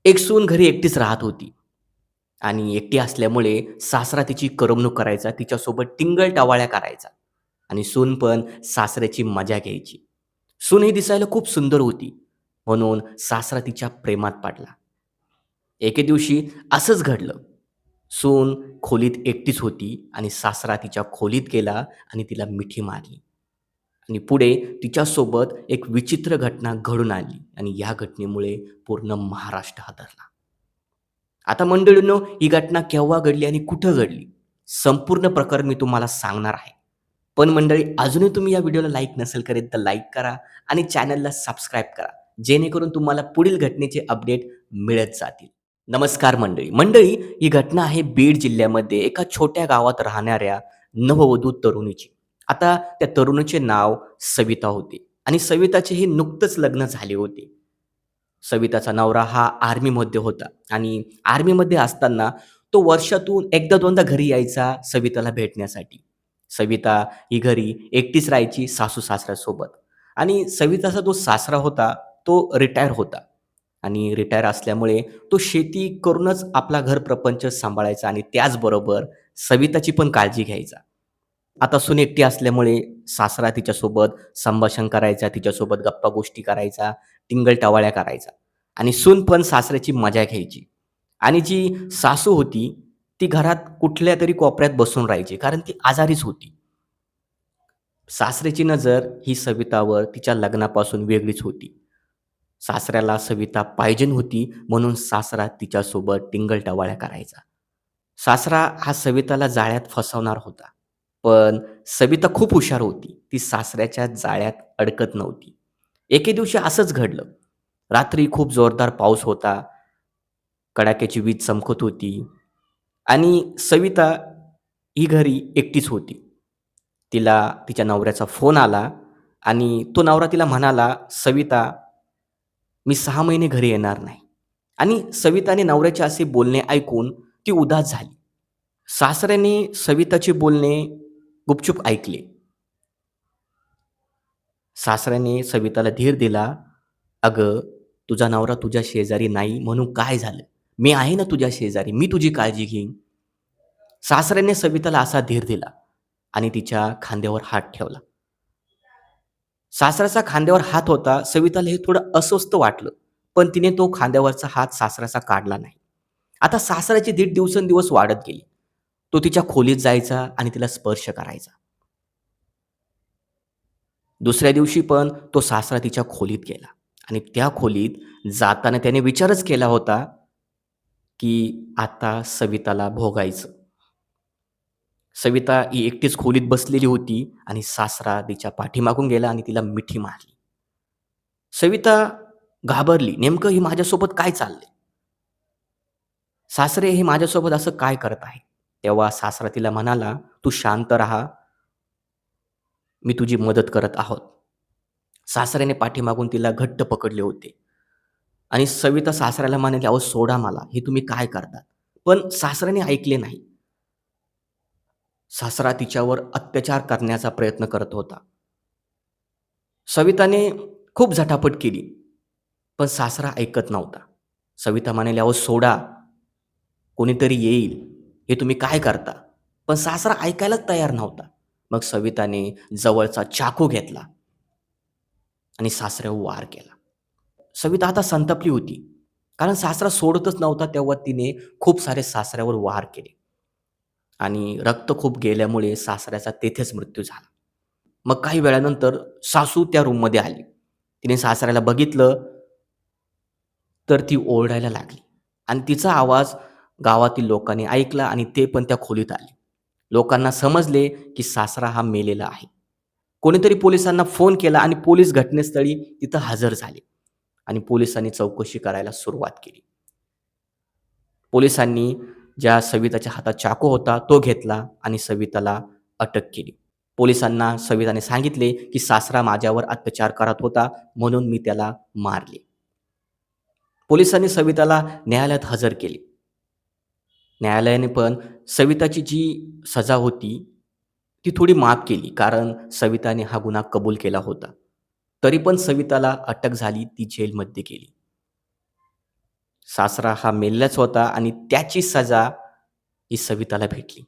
एक सून घरी एकटीच राहत होती आणि एकटी असल्यामुळे सासरा तिची करमणूक करायचा, तिच्यासोबत टिंगल-टवाळ्या करायचा आणि सून पण सासऱ्याची मजा घ्यायची. सून ही दिसायला खूप सुंदर होती, म्हणून सासरा तिच्या प्रेमात पडला. एके दिवशी असंच घडलं. सून खोलीत एकटीच होती आणि सासरा तिच्या खोलीत गेला आणि तिला मिठी मारली आणि पुढे तिच्यासोबत एक विचित्र घटना घडून आली आणि या घटनेमुळे पूर्ण महाराष्ट्र हादरला. आता मंडळींनो, ही घटना केव्हा घडली आणि कुठं घडली? संपूर्ण प्रकरण मी तुम्हाला सांगणार आहे. पण मंडळी, अजूनही तुम्ही या व्हिडिओला लाईक नसेल करीत तर लाईक करा आणि चॅनलला सबस्क्राईब करा. जेणेकरून तुम्हाला पुढील घटनेचे अपडेट मिळत जातील. नमस्कार मंडळी. मंडळी, ही घटना आहे बीड जिल्ह्यामध्ये एका छोट्या गावात राहणाऱ्या नववधू तरुणीची. आता त्या तरुणीचे नाव सविता होते आणि सविताचे हे नुकतंच लग्न झाले होते. सविताचा नवरा हा आर्मीमध्ये होता आणि आर्मीमध्ये असताना तो वर्षातून एकदा दोनदा घरी यायचा सविताला भेटण्यासाठी. सविता ही घरी एकटीच राहायची सासू-सासऱ्यासोबत आणि सविताचा जो सासरा होता, तो रिटायर होता आणि रिटायर असल्यामुळे तो शेती करूनच आपला घर प्रपंच सांभाळायचा आणि त्याचबरोबर सविताची पण काळजी घ्यायचा. आता सून एकटी असल्यामुळे सासरा तिच्यासोबत संभाषण करायचा, तिच्यासोबत गप्पा-गोष्टी करायचा, टिंगल-टवाळ्या करायचा आणि सून पण सासऱ्याची मजा घ्यायची आणि जी सासू होती, ती घरात कुठल्यातरी कोपऱ्यात बसून राहायची, कारण ती आजारीच होती. सासऱ्याची नजर ही सवितावर तिच्या लग्नापासून वेगळीच होती. सासऱ्याला सविता पाहिजेन होती, म्हणून सासरा तिच्यासोबत टिंगल-टवाळ्या करायचा. सासरा हा सविताला जाळ्यात फसवणार होता. पण सविता खूप हुशार होती. ती सासऱ्याच्या जाळ्यात अडकत नव्हती. एके दिवशी असंच घडलं. रात्री खूप जोरदार पाऊस होता. कडाक्याची वीज चमकत होती आणि सविता ही घरी एकटीच होती. तिला तिच्या नवऱ्याचा फोन आला आणि तो नवरा तिला म्हणाला, "सविता, मी 6 महिने घरी येणार नाही." आणि सविताने नवऱ्याचे असे बोलणे ऐकून ती उदास झाली. सासऱ्याने सविताचे बोलणे गुपचूप ऐकले. सासऱ्याने सविताला धीर दिला, "अगं, तुझा नवरा तुझ्या शेजारी नाही म्हणून काय झालं? मी आहे ना तुझ्या शेजारी. मी तुझी काळजी घेईन." सासऱ्याने सविताला असा धीर दिला आणि तिच्या खांद्यावर हात ठेवला. सासऱ्याचा खांद्यावर हात होता. सविताला हे थोडं अस्वस्थ वाटलं, पण तिने तो खांद्यावरचा हात सासऱ्याचा काढला नाही. आता सासऱ्याची धीर दिवसेंदिवस वाढत गेली. तो तिच्या खोलीत जायचा आणि तिला स्पर्श करायचा. दुसऱ्या दिवशी पण तो सासरा तिच्या खोलीत गेला आणि त्या खोलीत जाताना त्याने विचारच केला होता, की आता सविताला भोगायचं. सविता ही एकटीच खोलीत बसलेली होती आणि सासरा तिच्या पाठीमागून गेला आणि तिला मिठी मारली. सविता घाबरली. नेमकं हे माझ्यासोबत काय चाललंय? सासरे हे माझ्यासोबत असं काय करत आहे? तेव्हा सासरा तिला म्हणाला, "तू शांत राहा. मी तुझी मदत करत आहोत." सासऱ्याने पाठीमागून तिला घट्ट पकडले होते आणि सविता सासऱ्याला म्हणाली, "अहो सोडा मला. हे तुम्ही काय करतात?" पण सासऱ्याने ऐकले नाही. सासरा तिच्यावर अत्याचार करण्याचा प्रयत्न करत होता. सविताने खूप झटापट केली, पण सासरा ऐकत नव्हता. सविता म्हणाली, "अहो सोडा, कोणीतरी येईल. हे तुम्ही काय करता?" पण सासरा ऐकायलाच तयार नव्हता. मग सविताने जवळचा चाकू घेतला आणि सासऱ्यावर वार केला. सविता आता संतापली होती. कारण सासरा सोडतच नव्हता, तेव्हा तिने खूप सारे सासऱ्यावर वार केले आणि रक्त खूप गेल्यामुळे सासऱ्याचा तेथेच मृत्यू झाला. मग काही वेळानंतर सासू त्या रूममध्ये आली. तिने सासऱ्याला बघितलं, तर ती ओरडायला लागली आणि तिचा आवाज गावातील लोकांनी ऐकला आणि ते पण त्या खोलीत आले. लोकांना समजले, की सासरा हा मेलेला आहे. कोणीतरी पोलिसांना फोन केला आणि पोलीस घटनास्थळी तिथं हजर झाले आणि पोलिसांनी चौकशी करायला सुरुवात केली. पोलिसांनी ज्या सविताच्या हातात चाकू होता तो घेतला आणि सविताला अटक केली. पोलिसांना सविताने सांगितले, की सासरा माझ्यावर अत्याचार करत होता म्हणून मी त्याला मारले. पोलिसांनी सविताला न्यायालयात हजर केले. न्यायालयाने पण सविताची जी सजा होती, ती थोडी माफ केली कारण सविताने हा गुन्हा कबूल केला होता. तरी पण सविताला अटक झाली, ती जेलमध्ये गेली. सासरा हा मेलेलाच होता आणि त्याची सजा ही सविताला भेटली.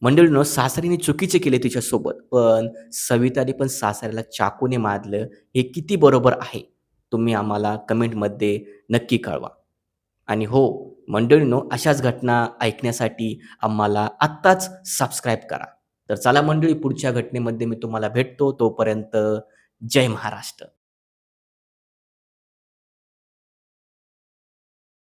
मंडळींनो, सासरीने चुकीचे केले तिच्यासोबत, पण सविताने पण सासऱ्याला चाकूने मारलं. हे किती बरोबर आहे? तुम्ही आम्हाला कमेंटमध्ये नक्की कळवा. आणि हो, मंडळींनो, अशाच घटना ऐकण्यासाठी आम्हाला आत्ताच सबस्क्राईब करा. तर चला मंडळी, पुढच्या घटनेमध्ये मी तुम्हाला भेटतो. तोपर्यंत जय महाराष्ट्र.